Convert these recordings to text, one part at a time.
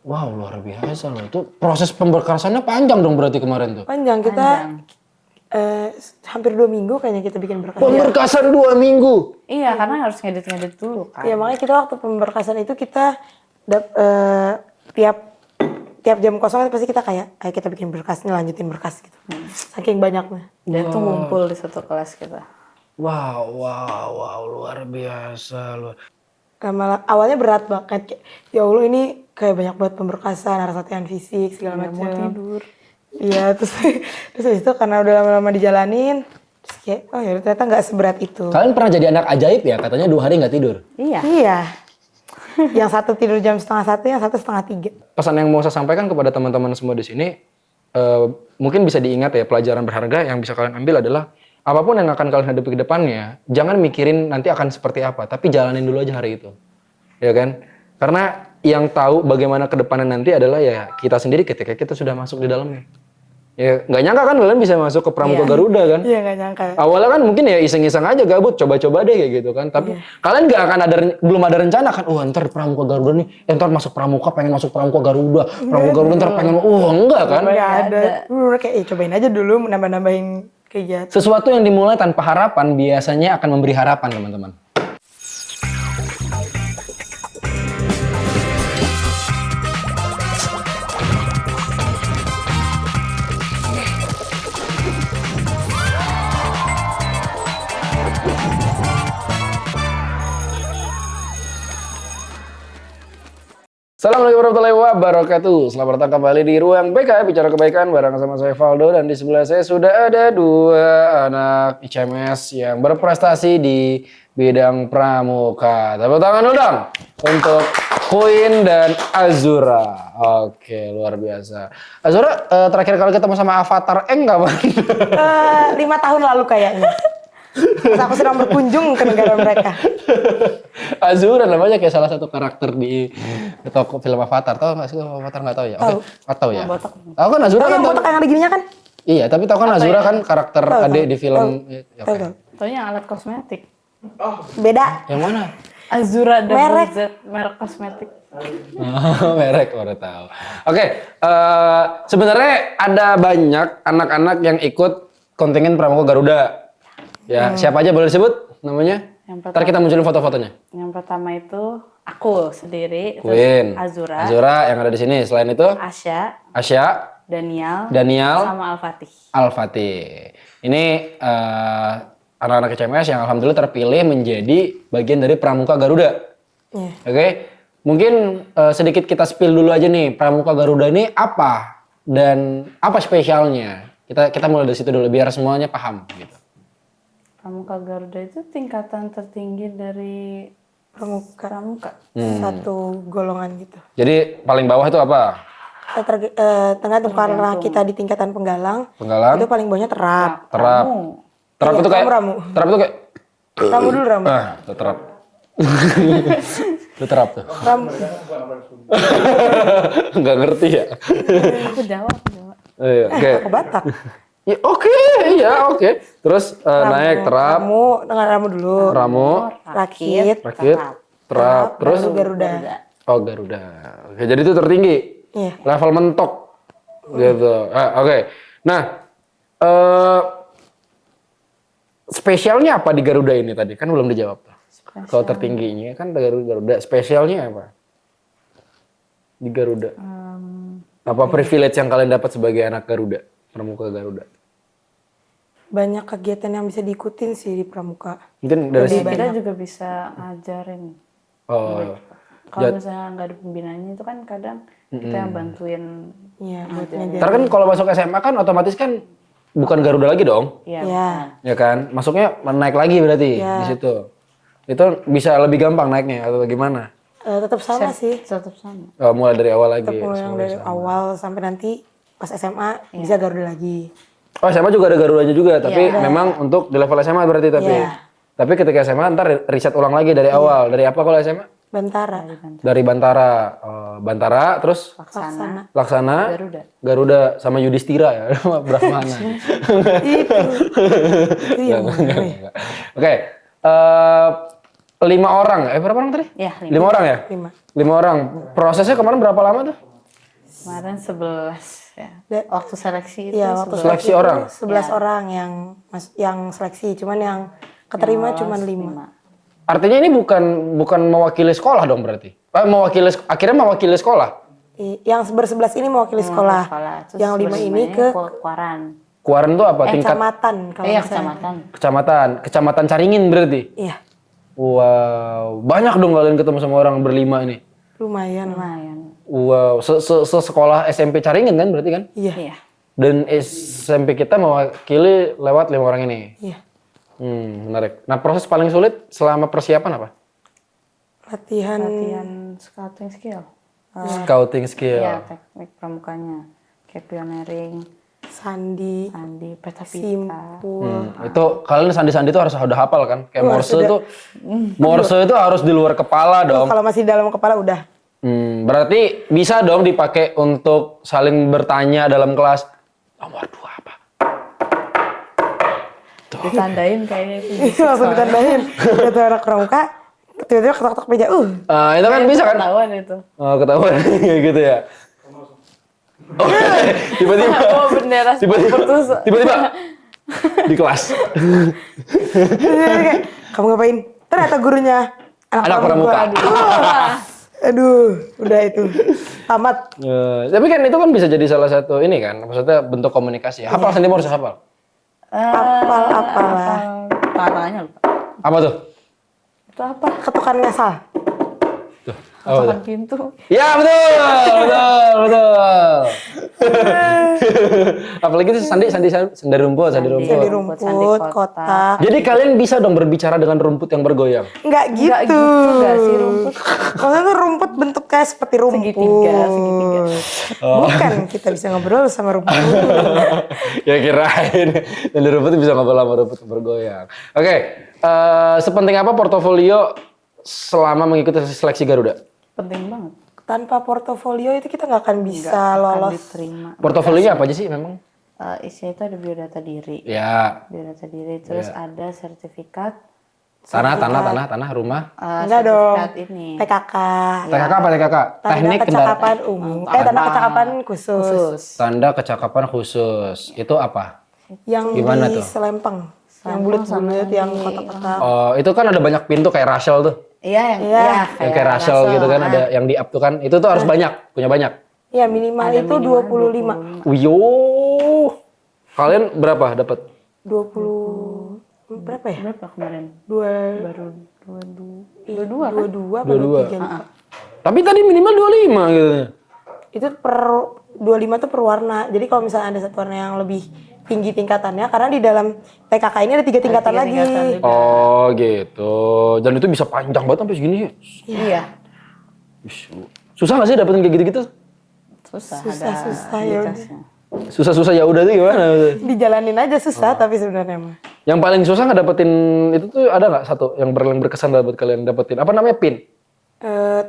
Wow, luar biasa loh. Itu proses pemberkasannya panjang dong berarti kemarin tuh. Panjang, kita hampir 2 minggu kayaknya kita bikin berkas. Pemberkasan 2 minggu. Iya, karena harus ngedit-ngedit dulu kan. Ya makanya kita waktu pemberkasan itu kita tiap jam kosong pasti kita kayak ayo kita bikin berkas, lanjutin berkas gitu. Saking banyaknya. Dan itu ngumpul di satu kelas kita. Wow, luar biasa loh. Awalnya berat banget. Ya Allah ini kayak banyak banget pemberkasan, harus latihan fisik segala macam. Mau tidur. Iya, terus habis itu karena udah lama-lama dijalanin, terus kayak oh ya ternyata nggak seberat itu. Kalian pernah jadi anak ajaib ya? Katanya 2 hari nggak tidur. Iya. Iya. Yang satu tidur jam 2:30, yang satu 2:30. Pesan yang mau saya sampaikan kepada teman-teman semua di sini, mungkin bisa diingat ya, pelajaran berharga yang bisa kalian ambil adalah apapun yang akan kalian hadapi ke depannya, jangan mikirin nanti akan seperti apa, tapi jalanin dulu aja hari itu. Ya kan? Karena yang tahu bagaimana ke depannya nanti adalah ya kita sendiri ketika kita sudah masuk di dalamnya. Ya nggak nyangka kan kalian bisa masuk ke Pramuka Garuda kan? Iya nggak nyangka. Awalnya kan mungkin ya iseng-iseng aja gabut, coba-coba deh kayak gitu kan. Tapi kalian nggak akan belum ada rencana kan? Ntar Pramuka Garuda nih, ntar masuk Pramuka pengen masuk Pramuka Garuda, Pramuka Garuda ntar pengen, enggak kan? Nggak ada. Kayak cobain aja dulu nambah-nambahin kegiatan. Sesuatu yang dimulai tanpa harapan biasanya akan memberi harapan teman-teman. Assalamualaikum warahmatullahi wabarakatuh. Selamat datang kembali di Ruang BK, bicara kebaikan bareng sama saya Valdo, dan di sebelah saya sudah ada 2 anak ICMS yang berprestasi di bidang pramuka. Tepuk tangan dulu dong untuk Queen dan Azura. Oke, luar biasa. Azura, terakhir kali ketemu sama Avatar Eng kapan? 5 tahun lalu kayaknya. Pas aku sedang berkunjung ke negara mereka. Azura namanya kayak salah satu karakter di toko film Avatar. Tahu nggak sih Avatar? Nggak tahu ya? Tahu. Oke, tahu ya. Tahu kan Azura Tahu kan? yang botak yang ada gininya kan? Iya, tapi tahu kan Azura kan karakter adik di film. Tahu. Taunya alat kosmetik. Beda. Yang mana? Azura Merek. Z, merek kosmetik. Oh, merek baru tahu. Oke, sebenarnya ada banyak anak-anak yang ikut kontingen Pramuka Garuda. Ya, siapa aja boleh disebut namanya? Ntar kita munculin foto-fotonya. Yang pertama itu aku sendiri, Queen, terus Azura, Azura yang ada di sini. Selain itu, Asya, Danial, sama Al-Fatih. Al-Fatih. Ini anak-anak CMS yang alhamdulillah terpilih menjadi bagian dari Pramuka Garuda. Iya. Oke, mungkin sedikit kita spill dulu aja nih, Pramuka Garuda ini apa dan apa spesialnya? Kita mulai dari situ dulu biar semuanya paham gitu. Pramuka Garuda itu tingkatan tertinggi dari pramuka. Satu golongan gitu. Jadi paling bawah itu apa? Tergantung karena kita di tingkatan penggalang. Penggalang. Itu paling bawahnya terap. Terap. Terap Iya, itu kayak ramu. Terap itu kayak Ramu dulu ramu. itu terap. Itu terap tuh. Ramu. Nggak ngerti ya. Aku jawab. Iya, oke. Aku Batak. Ya, oke. Terus naik terap, Ramu, dengan ramu dulu. ramu, Rakit. terap, terus baru Garuda. Oh, Garuda. Oke, jadi itu tertinggi. Iya. Level mentok. Gitu. Oke. Nah, spesialnya apa di Garuda ini tadi? Kan belum dijawab tuh. Kalau tertingginya kan Garuda. Spesialnya apa? Di Garuda. Apa privilege yang kalian dapat sebagai anak Garuda? Pramuka Garuda. Banyak kegiatan yang bisa diikutin sih di pramuka. Mungkin dari Jadi kita juga bisa ngajarin. Oh, Kalau misalnya nggak ada pembinaannya itu kan kadang kita yang bantuin. Iya, buat ngajarin. ntar kan kalau masuk SMA kan otomatis kan bukan Garuda lagi dong, Iya. Iya. ya kan? Masuknya naik lagi berarti di situ. Itu bisa lebih gampang naiknya atau gimana? Tetap sama sih. Tetap sama. Mulai dari awal lagi. Mulai yang dari awal sampai nanti pas SMA bisa Garuda lagi. Oh, SMA juga ada Garudanya juga, tapi memang untuk di level SMA berarti tapi. Iya. Tapi ketika SMA ntar riset ulang lagi dari awal. Dari apa kalau SMA? Bantara. Dari Bantara. Bantara, terus Laksana, Garuda sama Yudhistira ya, Brahmana. Itu yang Enggak. Oke, 5 orang. Berapa orang tadi? Ya, 5 orang ya? 5. 5 orang. Prosesnya kemarin berapa lama tuh? Kemarin 11 ya. Waktu seleksi itu Iya, waktu 11. Seleksi orang? 11 orang yang seleksi, cuman yang keterima Yang cuman lolos 5. Artinya ini bukan mewakili sekolah dong berarti? Akhirnya mewakili sekolah? Yang bersebelas ini mewakili sekolah. Terus Yang 5 ini ke Kuaran. Kuaran tuh apa? Tingkat kecamatan kalau Iya, misalnya. kecamatan. Kecamatan Caringin berarti? Iya, Wow, banyak dong kalian ketemu sama orang berlima ini. lumayan. Lumayan. Wow, sekolah SMP Caringin kan berarti kan? Iya, Iya. Dan SMP kita mewakili lewat 5 orang ini. iya. Menarik. Nah, proses paling sulit selama persiapan apa? Latihan Scouting skill. Scouting skill. Iya, teknik pramukanya. Kayak pioneering, sandi, peta pita. simpul. Itu kalian sandi-sandi itu harus udah hafal kan? Kayak Harus Morse itu Morse itu harus di luar kepala dong. Kalau masih dalam kepala udah. Berarti bisa dong dipakai untuk saling bertanya dalam kelas. Nomor 2 apa? Ditandain kayaknya itu. Langsung ditandain. Udah tuh anak pramuka, tiba-tiba ketok-ketok meja. Itu kan bisa kan? Ketahuan itu. Oh, ketahuan gitu ya. Oh, tiba-tiba. Oh, bendera Tiba-tiba di kelas. Kayak, kamu ngapain? Ternyata gurunya Anak pramuka. Aduh, udah itu. Tamat. Tapi kan itu kan bisa jadi salah satu ini kan, maksudnya bentuk komunikasi. Hafal sandi Morse hafal. Apalah. Tangannya lupa. Apa tuh? Itu apa? Ketukan ngasal. Ketukan pintu. Ya betul. Apalagi itu sandi rumput. Sandi rumput, kotak. Jadi kalian bisa dong berbicara dengan rumput yang bergoyang. Enggak gitu. Enggak gitu, enggak sih rumput. Maksudnya tuh rumput bentuknya seperti rumput. Segitiga. Bukan, kita bisa ngobrol sama rumput. Ya kirain sandi rumput bisa ngobrol sama rumput yang bergoyang. Oke, sepenting apa portofolio selama mengikuti seleksi Garuda? Penting banget. Tanpa portofolio itu kita nggak akan bisa lolos. Diterima. Portofolionya apa aja sih memang? Isinya itu ada biodata diri. Ya, Biodata diri, terus ada sertifikat. tanah, rumah. Enggak dong. Sertifikat ini. TKK. TKK apa TKK? Tanda Teknik kendaraan. kecakapan umum. Tanda kecakapan khusus. Tanda kecakapan khusus. Itu apa? Yang Gimana di tuh? selempang. Yang bulat-bulat, yang kotak-kotak. Oh, itu kan ada banyak pintu kayak Rachel tuh. Iya, Yang kayak Rachel gitu kan, ada yang di up tuh kan. Itu tuh harus punya banyak. Ya minimal itu 25. Wih, kalian berapa dapat? 20 berapa ya? Berapa kemarin? Baru 22 kan? 23 lupa. Tapi tadi minimal 25 gitu. Itu 25 tuh per warna. Jadi kalau misalnya ada satu warna yang lebih tinggi tingkatannya, karena di dalam TKK ini ada 3 tingkatan lagi. Oh gitu. Dan itu bisa panjang banget sampai segini ya. Iya. Susah gak sih dapetin kayak gitu-gitu? Susah ya udah. Susah-susah ya udah tuh gimana? Dijalanin aja susah tapi sebenarnya mah. Yang paling susah ngedapetin itu tuh ada nggak satu yang paling berkesan buat kalian dapetin? Apa namanya PIN?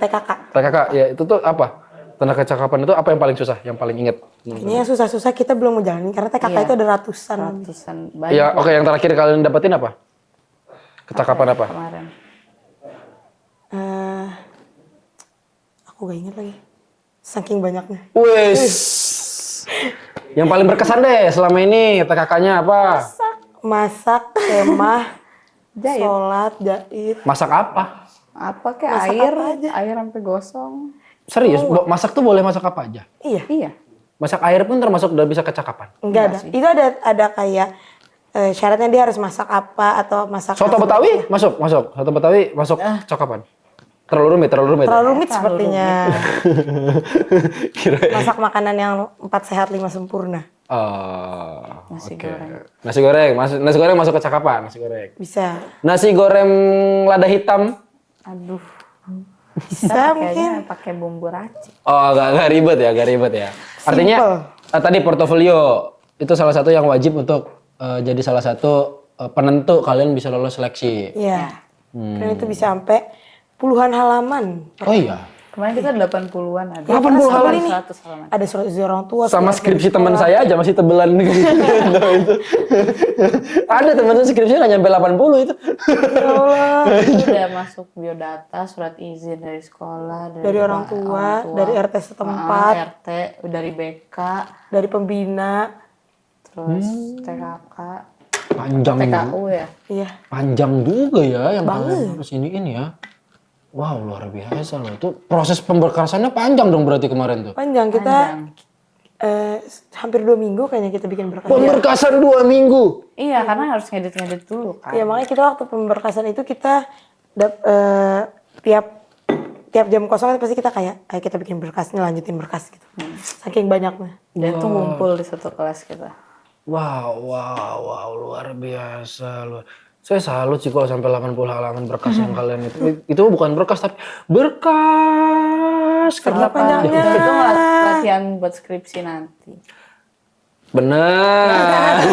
TKK. TKK ya itu tuh apa? Tanda kecakapan itu apa yang paling susah? Yang paling inget? Kayaknya yang susah-susah kita belum ngejalanin karena TKK itu ada ratusan. Banyak Ya oke, yang terakhir kalian dapetin apa? Kecakapan apa? kemarin. Aku gak inget lagi. Saking banyaknya. Wes. Yang paling berkesan deh selama ini TKK-nya apa? Masak, kemah, sholat, jahit. Masak apa? Apa kayak Masak air, apa aja? air sampai gosong. Serius? Masak tuh boleh masak apa aja? Iya. Masak air pun termasuk udah bisa kecakapan. Enggak ada. Itu ada kayak syaratnya dia harus masak apa atau masak Soto Betawi masuk. Soto Betawi masuk cakapan. Terlalu rumit. terlalu rumit sepertinya. Kira. Masak makanan yang 4 sehat 5 sempurna. Oh, Nasi oke. goreng. Nasi goreng masuk kecakapan, nasi goreng. Bisa. Nasi goreng lada hitam. Aduh. Bisa mungkin. Kayaknya pakai bumbu racik. Oh, gak ribet ya. Artinya tadi portofolio itu salah satu yang wajib untuk jadi salah satu penentu kalian bisa lolos seleksi. Iya. Dan itu bisa sampai puluhan halaman. Oh iya. Kemarin kita 80-an ada. 80 halaman ini. 100 halaman. Ada surat izin orang tua. Sama surat skripsi dari teman sekolah. saya aja masih tebelan gitu. Itu. Ada teman saya skripsinya nggak nyampe 80 itu. Ya Allah. Itu udah masuk biodata, surat izin dari sekolah, Dari orang tua, dari RT setempat. RT, dari BK, Dari pembina. terus TKK, Panjang TKU ya. Iya. Panjang juga ya yang kalian harus iniin ya. Wow, luar biasa loh. Itu proses pemberkasannya panjang dong berarti kemarin tuh. Panjang kita Panjang. hampir 2 minggu kayaknya kita bikin berkas. Pemberkasan 2 minggu. Iya, karena harus ngedit-ngedit dulu kan. Ya makanya kita waktu pemberkasan itu kita tiap jam kosong pasti kita kayak ayo kita bikin berkas nih, lanjutin berkas gitu. Saking banyaknya. Dan itu ngumpul di satu kelas kita. Wow, luar biasa loh. Saya salut sih kalau sampai 80 halaman berkas yang kalian itu. Itu bukan berkas tapi berkas. Saking panjangnya. Itu latihan buat skripsi nanti. Benar.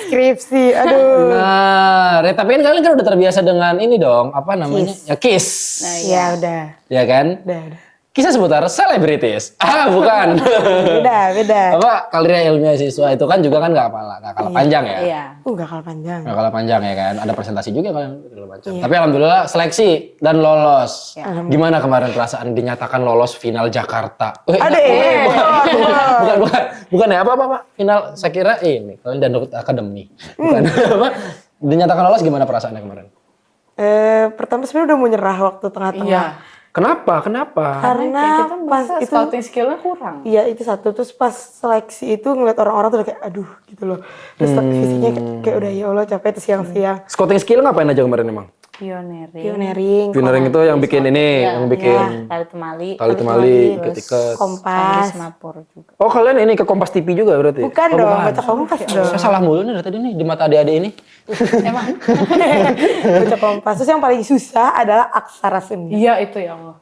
Skripsi, aduh. Benar. Ya, tapi kan kalian kan udah terbiasa dengan ini dong, apa namanya? Ya KISS. Nah, Ya udah. Ya kan? Udah. Kisah seputar selebritis. Bukan. Beda. Apa karya ilmiah siswa itu kan juga kan nggak kalah panjang ya. Iya. Gak kalah panjang. Nggak kalah panjang ya kan. Ada presentasi juga kan segala macam. Tapi alhamdulillah seleksi dan lolos. Gimana kemarin perasaan dinyatakan lolos final Jakarta? Ada Bukan ya apa. Final saya kira ini kalian Danut Academy. Bukan apa? Dinyatakan lolos gimana perasaannya kemarin? Pertama sebenarnya udah mau nyerah waktu tengah-tengah. Iya. Kenapa? Karena Kita pas merasa itu scouting skill-nya kurang. iya itu satu, terus pas seleksi itu ngeliat orang-orang tuh udah kayak aduh gitu loh. Terus fisiknya kayak udah ya Allah capek tuh siang-siang. Scouting skill ngapain aja kemarin emang? Pioneering. Pioneering, Itu yang bikin ini, Iya, yang bikin Tali temali. tali temali, terus iket-iket. Kompas. Mapor juga. Oh kalian ini ke Kompas TV juga berarti? Bukan Oh, dong, bukan. baca kompas dong. Saya salah mulu nih dari tadi nih di mata adik-adik ini. Emang? Baca kompas. Terus yang paling susah adalah aksara Sunda. Iya itu ya Allah.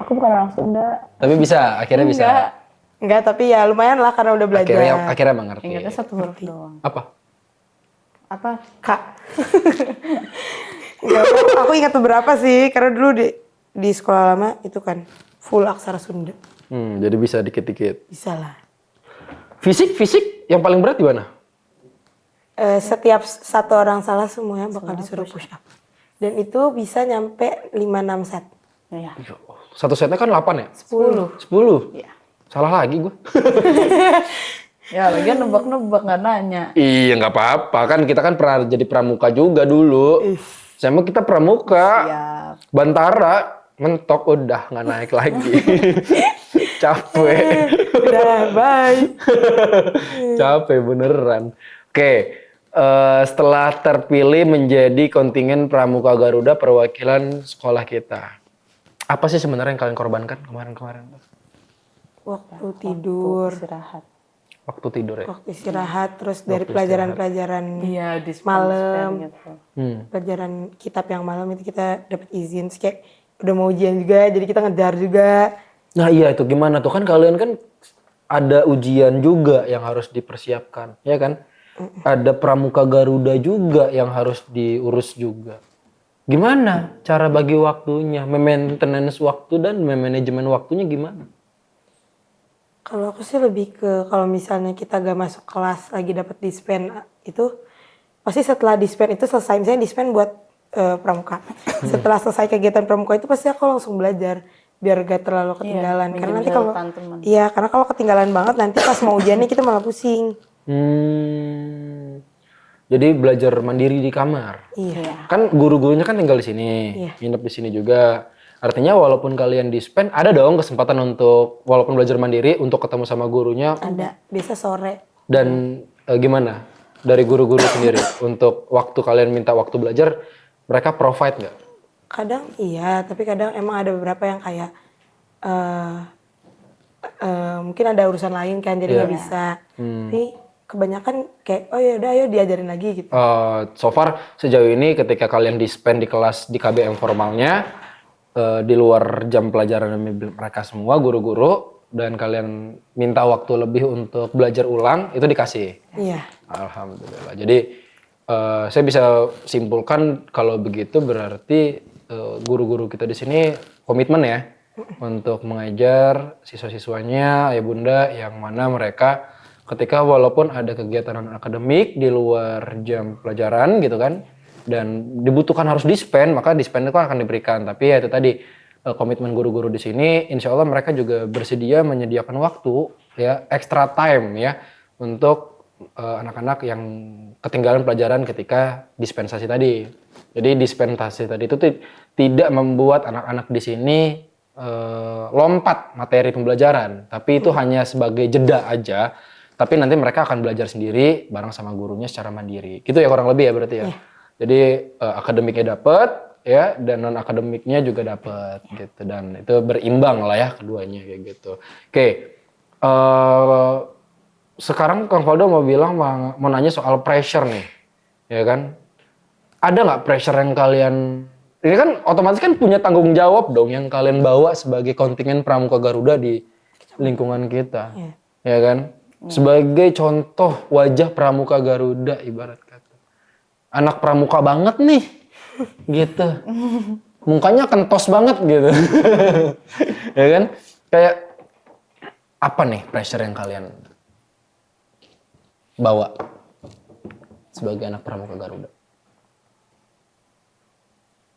Aku bukan orang Sunda. Tapi bisa, akhirnya bisa. Enggak, tapi ya lumayan lah karena udah belajar. Akhirnya mengerti. Ingatnya satu huruf doang. Apa? Apa? Kak. Enggak, aku ingat beberapa sih, karena dulu di sekolah lama itu kan full aksara Sunda. Jadi bisa dikit-dikit. Bisa lah. Fisik yang paling berat di mana? Setiap satu orang salah semuanya bakal disuruh push up. Dan itu bisa nyampe 5-6 set. Iya. Satu setnya kan 8 ya? 10. 10? Iya. Salah lagi gue. Ya lagian nebak-nebak nggak nanya. Iya nggak apa-apa, kan kita kan pernah jadi pramuka juga dulu. Sama kita pramuka. Siap. Bantara, mentok udah nggak naik lagi. Capek. Udah, bye. Capek beneran. Oke, setelah terpilih menjadi kontingen Pramuka Garuda perwakilan sekolah kita. Apa sih sebenarnya yang kalian korbankan kemarin-kemarin? Waktu tidur, Istirahat. Waktu tidur ya? waktu istirahat, terus dari pelajaran-pelajaran Iya di malam, gitu. pelajaran kitab yang malam itu kita dapat izin, terus kayak udah mau ujian juga, jadi kita ngejar juga. Nah iya itu gimana tuh kan kalian kan ada ujian juga yang harus dipersiapkan, ya kan? Ada Pramuka Garuda juga yang harus diurus juga. Gimana cara bagi waktunya, maintenance waktu dan manajemen waktunya gimana? Kalau aku sih lebih ke kalau misalnya kita gak masuk kelas lagi dapat dispen itu pasti setelah dispen itu selesai, misalnya dispen buat pramuka. Setelah selesai kegiatan pramuka itu pasti aku langsung belajar biar gak terlalu ketinggalan. Karena nanti kalau iya, karena kalau ketinggalan banget nanti pas mau ujiannya kita malah pusing. Jadi belajar mandiri di kamar. Iya. Kan guru-gurunya kan tinggal di sini, nginep di sini juga. Artinya walaupun kalian dispen, ada dong kesempatan untuk walaupun belajar mandiri untuk ketemu sama gurunya. Ada, biasa sore. Dan gimana dari guru-guru sendiri untuk waktu kalian minta waktu belajar, mereka provide nggak? Kadang iya, tapi kadang emang ada beberapa yang kayak mungkin ada urusan lain kan, jadi nggak bisa. Tapi kebanyakan kayak oh ya udah ayo diajarin lagi gitu. So far sejauh ini ketika kalian dispen di kelas di KBM formalnya, di luar jam pelajaran mereka semua guru-guru dan kalian minta waktu lebih untuk belajar ulang itu dikasih. Iya. Alhamdulillah. Jadi saya bisa simpulkan kalau begitu berarti guru-guru kita di sini komitmen ya. untuk mengajar siswa-siswanya, ya bunda, yang mana mereka ketika walaupun ada kegiatan akademik di luar jam pelajaran gitu kan, dan dibutuhkan harus dispen, maka dispen itu akan diberikan. Tapi ya itu tadi komitmen guru-guru di sini, insya Allah mereka juga bersedia menyediakan waktu ya extra time ya untuk anak-anak yang ketinggalan pelajaran ketika dispensasi tadi. Jadi dispensasi tadi itu tidak membuat anak-anak di sini lompat materi pembelajaran, tapi itu hanya sebagai jeda aja. Tapi nanti mereka akan belajar sendiri bareng sama gurunya secara mandiri. Gitu ya kurang lebih ya berarti ya. Jadi akademiknya dapat ya dan non akademiknya juga dapat gitu, dan itu berimbang lah ya keduanya kayak gitu. Oke. Sekarang Kang Valdo mau bilang mau nanya soal pressure nih. Ya kan? Ada nggak pressure yang kalian, ini kan otomatis kan punya tanggung jawab dong yang kalian bawa sebagai kontingen Pramuka Garuda di lingkungan kita. Ya kan? Sebagai contoh wajah Pramuka Garuda ibarat kata. Anak pramuka banget nih. Gitu. Mukanya kentos banget gitu. Ya kan? Kayak apa nih pressure yang kalian bawa sebagai anak Pramuka Garuda?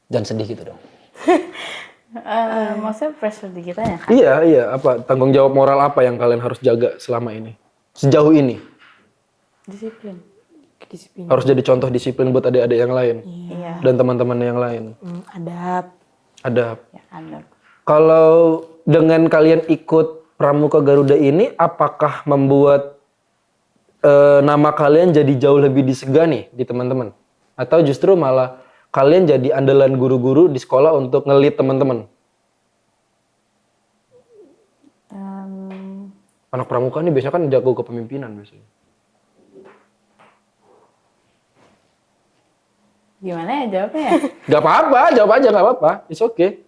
Jangan sedih gitu dong. Maksudnya pressure di kita ya kan? Iya. Apa tanggung jawab moral apa yang kalian harus jaga selama ini? Sejauh ini? Disiplin. Kedisiplinan. Harus jadi contoh disiplin buat adik-adik yang lain. Iya. Dan teman-teman yang lain. Adab. Ada. Ya ada. Kalau dengan kalian ikut Pramuka Garuda ini, apakah membuat nama kalian jadi jauh lebih disegani di teman-teman? Atau justru malah kalian jadi andalan guru-guru di sekolah untuk ngelit teman-teman? Anak pramuka nih biasanya kan jago kepemimpinan biasanya. Gimana ya jawabnya ya? Gak apa-apa, jawab aja gak apa-apa. It's okay.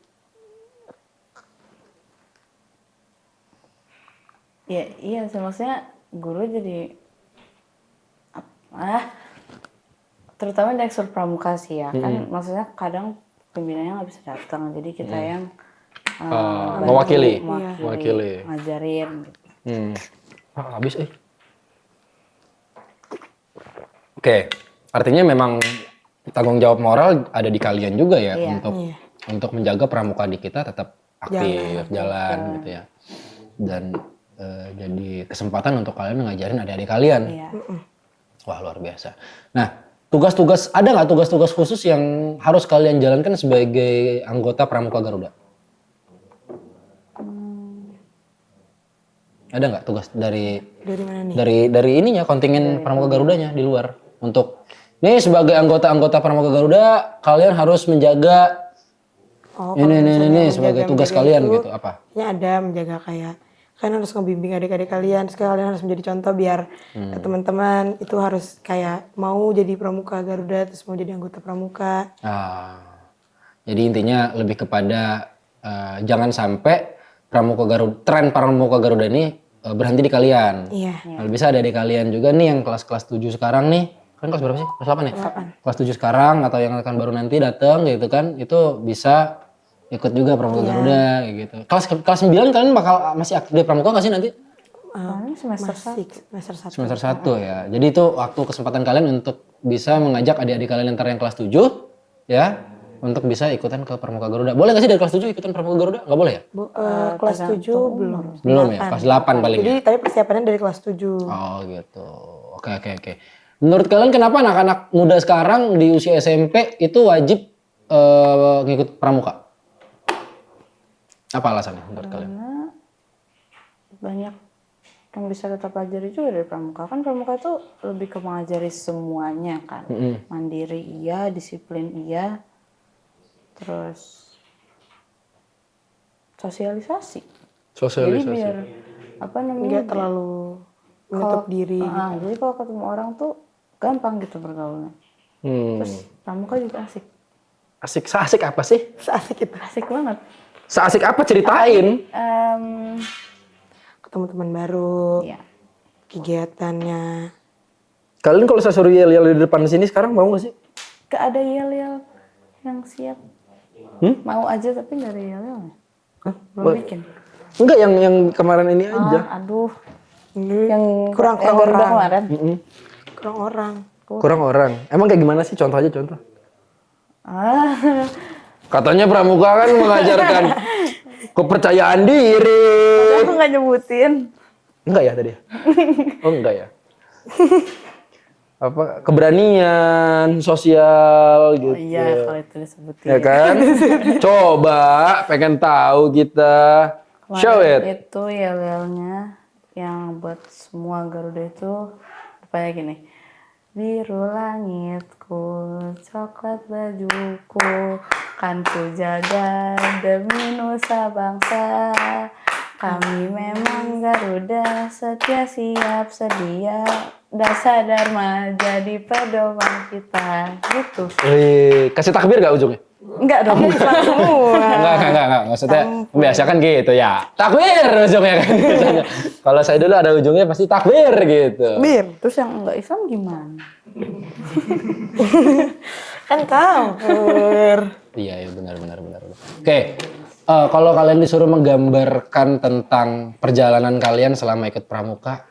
Ya iya sih, maksudnya guru jadi terutama di ekskul pramuka sih ya kan, maksudnya kadang pembinanya nggak bisa datang, jadi kita yang Mewakili. ngajarin gitu. Habis Oke, artinya memang tanggung jawab moral ada di kalian juga ya. Iya. Untuk menjaga pramuka di kita tetap aktif, jalan gitu ya. Dan jadi kesempatan untuk kalian ngajarin adik-adik kalian. Iya. Wah, luar biasa. Nah, tugas-tugas, ada nggak tugas-tugas khusus yang harus kalian jalankan sebagai anggota Pramuka Garuda? Ada nggak tugas dari mana nih? dari ininya, kontingen Pramuka Garudanya di luar? Untuk nih sebagai anggota Pramuka Garuda, kalian harus menjaga ini sebagai tugas kalian gitu, apa? Ya ada menjaga kayak kalian harus ngebimbing adik-adik kalian, kalian harus menjadi contoh biar teman-teman itu harus kayak mau jadi Pramuka Garuda, terus mau jadi anggota Pramuka. Jadi intinya lebih kepada jangan sampai tren Pramuka Garuda ini berhenti di kalian. Iya. Kalau bisa ada adik kalian juga nih yang kelas 7 sekarang nih, kan kelas berapa sih? Kelas 8 ya? Kelas 7 sekarang atau yang akan baru nanti datang gitu kan, itu bisa ikut juga Pramuka Garuda gitu. Kelas 9 kalian bakal masih aktif di Pramuka nggak sih nanti? Semester 1. Ya. Jadi itu waktu kesempatan kalian untuk bisa mengajak adik-adik kalian ntar yang kelas 7 ya, untuk bisa ikutan ke Pramuka Garuda. Boleh nggak sih dari kelas 7 ikutan Pramuka Garuda? Nggak boleh ya? Kelas 7 belum. Belum ya, kelas 8 paling Jadi ya? tapi persiapannya dari kelas 7. Oh gitu. Oke. Menurut kalian kenapa anak-anak muda sekarang di usia SMP itu wajib ngikut Pramuka? Apa alasannya menurut kalian? Karena banyak yang bisa kita pelajari juga dari Pramuka. Kan Pramuka itu lebih ke mengajari semuanya kan. Mandiri iya, disiplin iya, terus sosialisasi. Jadi biar Enggak terlalu menutup diri. Jadi kalau ketemu orang tuh gampang gitu bergaulnya. Terus Pramuka juga asik. Asik apa sih? Seasik itu. Asik banget. Seasik apa, ceritain? Ketemu teman baru. Iya. Kegiatannya. Kalian kalau saya suruh yel-yel di depan sini sekarang mau gak sih? Gak ada yel-yel yang siap. Mau aja tapi gak ada yel-yelnya. Belum bikin. Enggak, yang kemarin ini aja. Aduh. Ini Yang kurang yang Garuda orang. kemarin. Kurang orang. Kurang orang. Emang kayak gimana sih? Contoh aja contoh. Katanya pramuka kan mengajarkan kepercayaan diri. Aku nggak nyebutin. Enggak ya tadi? Oh enggak ya. Apa keberanian sosial gitu. Oh iya, kalau itu disebutin. Ya kan? Coba pengen tahu kita. Show Kemarin it. itu yel-yelnya yang buat semua Garuda itu rupanya gini. Biru langitku, coklat bajuku, kan ku jaga demi nusa bangsa. Kami memang Garuda, setia siap sedia, dasar dharma jadi pedoman kita. Gitu. Wih, kasih takbir gak ujungnya? Enggak dong. Enggak. Maksudnya biasa kan gitu ya. Takbir ujungnya kan. biasanya. Kalau saya dulu ada ujungnya pasti takbir gitu. Terus yang enggak Islam gimana? Kan campur. Iya, benar. Oke, kalau kalian disuruh menggambarkan tentang perjalanan kalian selama ikut pramuka,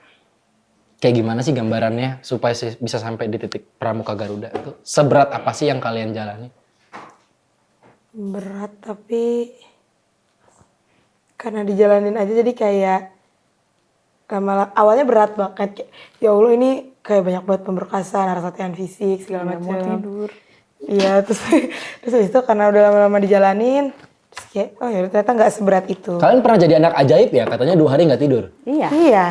kayak gimana sih gambarannya supaya bisa sampai di titik pramuka Garuda itu? Seberat apa sih yang kalian jalani? Berat tapi karena dijalanin aja jadi kayak awalnya berat banget. Kayak, ya Allah ini kayak banyak banget pemberkasan, harus latihan fisik segala macam. Mau tidur. Iya, terus habis itu karena udah lama-lama dijalanin, terus kayak oh ya ternyata nggak seberat itu. Kalian pernah jadi anak ajaib ya? Katanya 2 hari nggak tidur. Iya. Iya.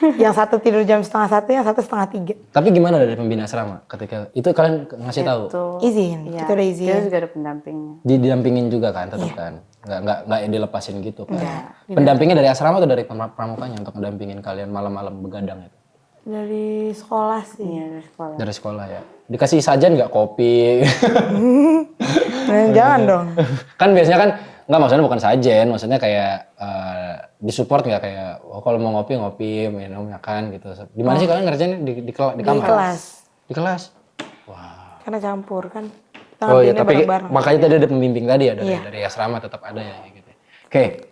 Yang satu tidur jam 2:30, yang satu 2:30. Tapi gimana dari pembina asrama ketika itu kalian ngasih tahu? Izin, Iya. kita udah izin. Kita juga ada pendampingnya. Didampingin juga kan, tetap kan? Nggak dilepasin gitu kan? Pendampingnya dari asrama atau dari pramukanya untuk mendampingin kalian malam-malam begadang itu? Dari sekolah sih. Iya, dari sekolah. Dari sekolah ya. Dikasih sajian nggak kopi? Jangan dong. Kan biasanya kan nggak, maksudnya bukan sajen, maksudnya kayak disupport nggak kayak kalau mau ngopi minum makan gitu. Di mana sih kalian ngerjain di kamar? Di kelas. Di kelas. Wah. Karena campur kan. Kita Oh iya, ngambilnya tapi bareng-bareng. makanya tadi ada pembimbing tadi ya dari asrama tetap ada ya gitu. Oke.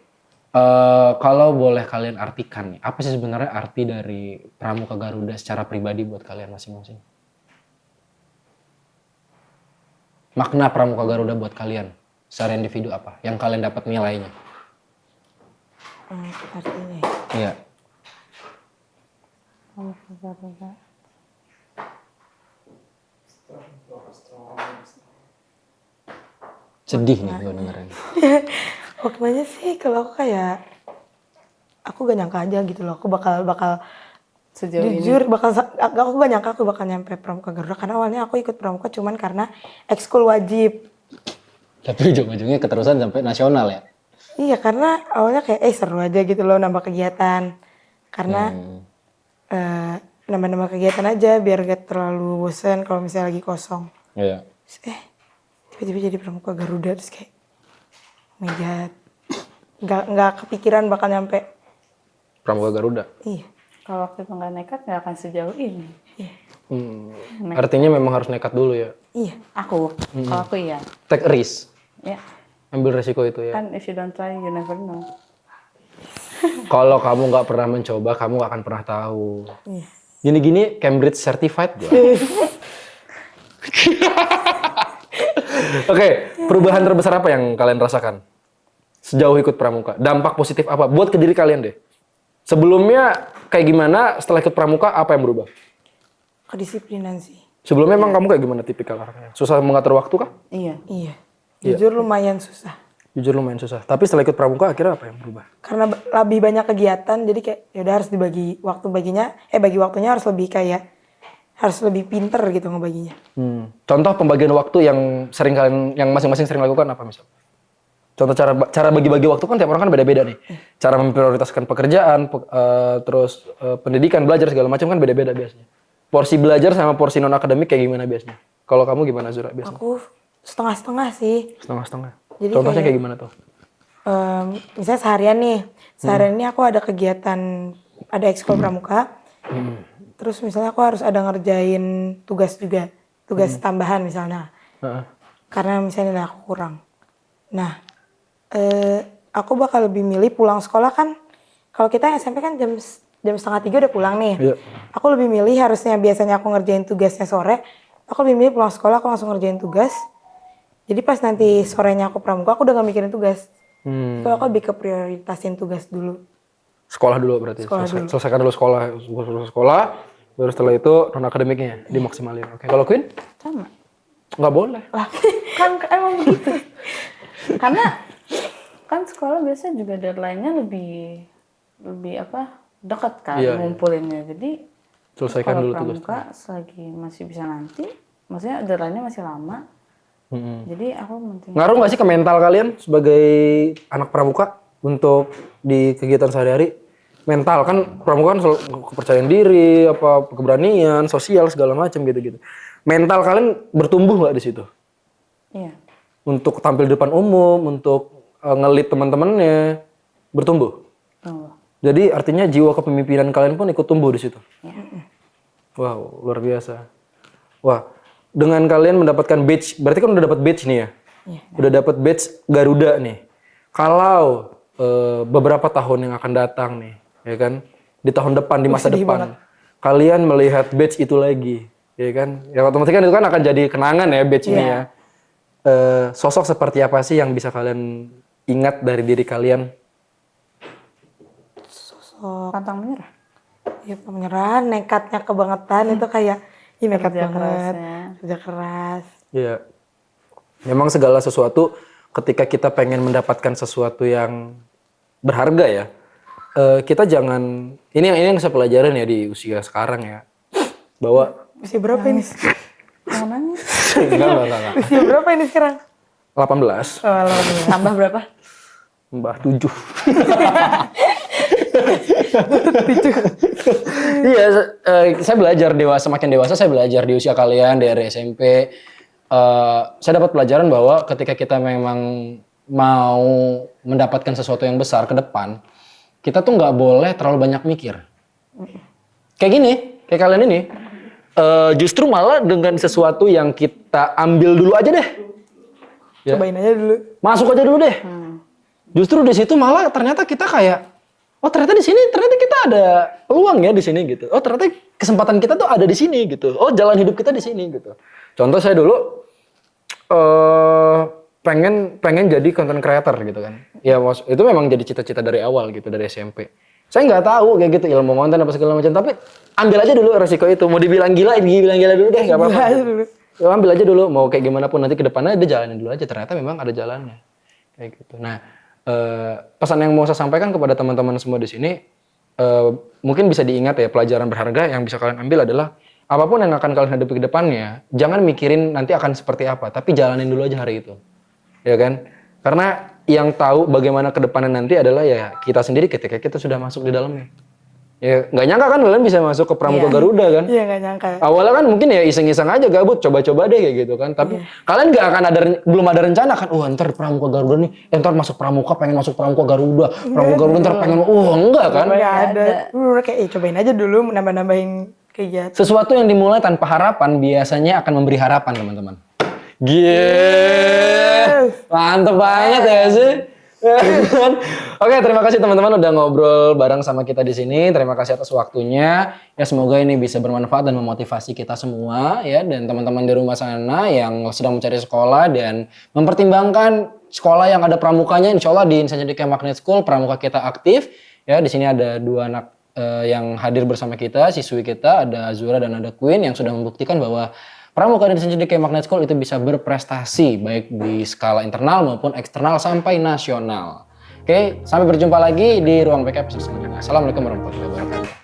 Kalau boleh kalian artikan nih, apa sih sebenarnya arti dari Pramuka Garuda secara pribadi buat kalian masing-masing? Makna Pramuka Garuda buat kalian secara individu apa? Yang kalian dapat nilainya? Artinya. Iya. Sedih nih gue dengerin. Maknanya sih kalau aku kayak aku gak nyangka aja gitu loh. Aku bakal Sejauh ini. jujur aku gak nyangka aku bakal nyampe Pramuka Garuda karena awalnya aku ikut Pramuka cuman karena ekskul wajib. Tapi ujung-ujungnya keterusan sampai nasional ya? Iya karena awalnya kayak seru aja gitu loh nambah kegiatan. Karena nambah-nambah kegiatan aja biar gak terlalu bosan kalau misalnya lagi kosong. Iya. Terus, tiba-tiba jadi Pramuka Garuda terus kayak oh my god. Nggak kepikiran bakal nyampe. Pramuka Garuda? Iya. Kalau waktu itu nggak nekat nggak akan sejauh ini. Iya. Artinya memang harus nekat dulu ya? Iya. Kalau aku iya. Take a risk. Ya. Ambil resiko itu ya? Kan if you don't try, you never know. Kalau kamu nggak pernah mencoba, kamu nggak akan pernah tahu. Iya. Gini-gini Cambridge certified gua. Oke, perubahan terbesar apa yang kalian rasakan sejauh ikut pramuka? Dampak positif apa buat ke diri kalian deh? Sebelumnya kayak gimana, setelah ikut pramuka apa yang berubah? Kedisiplinan sih. Sebelumnya emang kamu kayak gimana tipikal orangnya? Susah mengatur waktu kah? Iya. Iya. Jujur lumayan susah. Jujur lumayan susah. Tapi setelah ikut pramuka akhirnya apa yang berubah? Karena lebih banyak kegiatan jadi kayak ya udah harus dibagi waktu bagi waktunya harus lebih kayak harus lebih pinter gitu ngebaginya. Contoh pembagian waktu yang sering kalian, yang masing-masing sering lakukan apa misal? Contoh cara bagi-bagi waktu kan tiap orang kan beda-beda nih. Cara memprioritaskan pekerjaan, terus pendidikan, belajar segala macam kan beda-beda biasanya. Porsi belajar sama porsi non akademik kayak gimana biasanya? Kalau kamu gimana Zura biasanya? Aku setengah-setengah sih. Setengah-setengah. Jadi Contohnya kayak gimana tuh? Misalnya seharian ini aku ada kegiatan, ada ekskul pramuka. Terus misalnya aku harus ada ngerjain tugas juga, tugas tambahan misalnya. Karena misalnya aku kurang. Nah, aku bakal lebih milih pulang sekolah kan. Kalau kita SMP kan jam 2:30 udah pulang nih. Iya. Aku lebih milih harusnya biasanya aku ngerjain tugasnya sore. Aku lebih milih pulang sekolah aku langsung ngerjain tugas. Jadi pas nanti sorenya aku pramuka aku udah gak mikirin tugas. Kalau aku lebih ke prioritasin tugas dulu. Sekolah dulu berarti. Sekolah dulu. Selesaikan dulu sekolah, baru setelah itu non akademiknya dimaksimalin. Oke, kalau Queen? Sama. Nggak boleh. Lah, kan emang begitu. Karena kan sekolah biasanya juga deadline-nya lebih dekat kan Iya, ngumpulinnya. Jadi Selesaikan kalau dulu tugas. pramuka selagi masih bisa nanti, maksudnya deadline-nya masih lama. Jadi aku penting. Ngaruh nggak sih ke mental kalian sebagai anak pramuka untuk di kegiatan sehari-hari? Mental kan pramuka kan kepercayaan diri, apa keberanian, sosial segala macam gitu-gitu. Mental kalian bertumbuh nggak di situ? Iya. Untuk tampil di depan umum, untuk ngelit teman-temannya, bertumbuh. Tunggu. Jadi artinya jiwa kepemimpinan kalian pun ikut tumbuh di situ. Wow, luar biasa. Wah, dengan kalian mendapatkan badge, berarti kan udah dapat badge nih ya? Iya. Udah dapat badge Garuda nih. Kalau beberapa tahun yang akan datang nih, ya kan? Di tahun depan, di masa sedih depan, kalian melihat badge itu lagi, ya kan? Ya otomatis kan itu kan akan jadi kenangan ya badge ini ya. Sosok seperti apa sih yang bisa kalian ingat dari diri kalian? Pantang menyerah. Ya penyerahan, nekatnya kebangetan itu kayak ini nekat Kerja banget. kerasnya. Kerja keras. Ya, memang segala sesuatu ketika kita pengen mendapatkan sesuatu yang berharga ya, kita jangan ini yang saya pelajarin ya di usia sekarang ya, bahwa Usia berapa ini? Mau nanya? enggak. Usia berapa ini sekarang? 18, Oh, alhamdulillah. Tambah berapa? Mbah 7. Iya, saya belajar semakin dewasa saya belajar di usia kalian dari SMP. Saya dapat pelajaran bahwa ketika kita memang mau mendapatkan sesuatu yang besar ke depan, kita tuh nggak boleh terlalu banyak mikir. Kayak gini, kayak kalian ini, justru malah dengan sesuatu yang kita ambil dulu aja deh. Ya. Cobain aja dulu. Masuk aja dulu deh. Justru di situ malah ternyata kita kayak, oh ternyata di sini ternyata kita ada peluang ya di sini gitu. Oh ternyata kesempatan kita tuh ada di sini gitu. Oh jalan hidup kita di sini gitu. Contoh saya dulu pengen jadi content creator gitu kan. Ya itu memang jadi cita-cita dari awal gitu dari SMP. Saya nggak tahu kayak gitu ilmu konten apa segala macam. Tapi ambil aja dulu resiko itu. Mau dibilang gila dulu deh nggak apa-apa. Ambil aja dulu. Ya, ambil aja dulu. Mau kayak gimana pun nanti ke depannya dia jalanin dulu aja. Ternyata memang ada jalannya. Kayak gitu. Nah, pesan yang mau saya sampaikan kepada teman-teman semua di sini, mungkin bisa diingat ya, pelajaran berharga yang bisa kalian ambil adalah apapun yang akan kalian hadapi ke depannya, jangan mikirin nanti akan seperti apa, tapi jalanin dulu aja hari itu. Ya kan? Karena yang tahu bagaimana ke depannya nanti adalah ya kita sendiri ketika kita sudah masuk di dalamnya. Ya nggak nyangka kan kalian bisa masuk ke Pramuka Garuda kan? Iya nggak nyangka. Awalnya kan mungkin ya iseng-iseng aja gabut, coba-coba deh kayak gitu kan. Tapi kalian nggak akan belum ada rencana kan? Ntar Pramuka Garuda nih, ntar masuk Pramuka pengen masuk Pramuka Garuda, Pramuka Garuda ntar pengen, enggak kan? Nggak ada. Udah kayak cobain aja dulu nambah-nambahin kegiatan. Sesuatu yang dimulai tanpa harapan biasanya akan memberi harapan teman-teman. Mantep banget ya sih. Oke, terima kasih teman-teman udah ngobrol bareng sama kita di sini. Terima kasih atas waktunya. Ya semoga ini bisa bermanfaat dan memotivasi kita semua ya, dan teman-teman di rumah sana yang sedang mencari sekolah dan mempertimbangkan sekolah yang ada pramukanya. Insya Allah di Insan Cendekia Magnet School pramuka kita aktif. Ya di sini ada 2 anak yang hadir bersama kita, siswi kita, ada Azura dan ada Queen yang sudah membuktikan bahwa pramuka di Insan Cendekia Magnet School itu bisa berprestasi baik di skala internal maupun eksternal sampai nasional. Oke, sampai berjumpa lagi di Ruang BK episode selanjutnya. Assalamualaikum warahmatullahi wabarakatuh.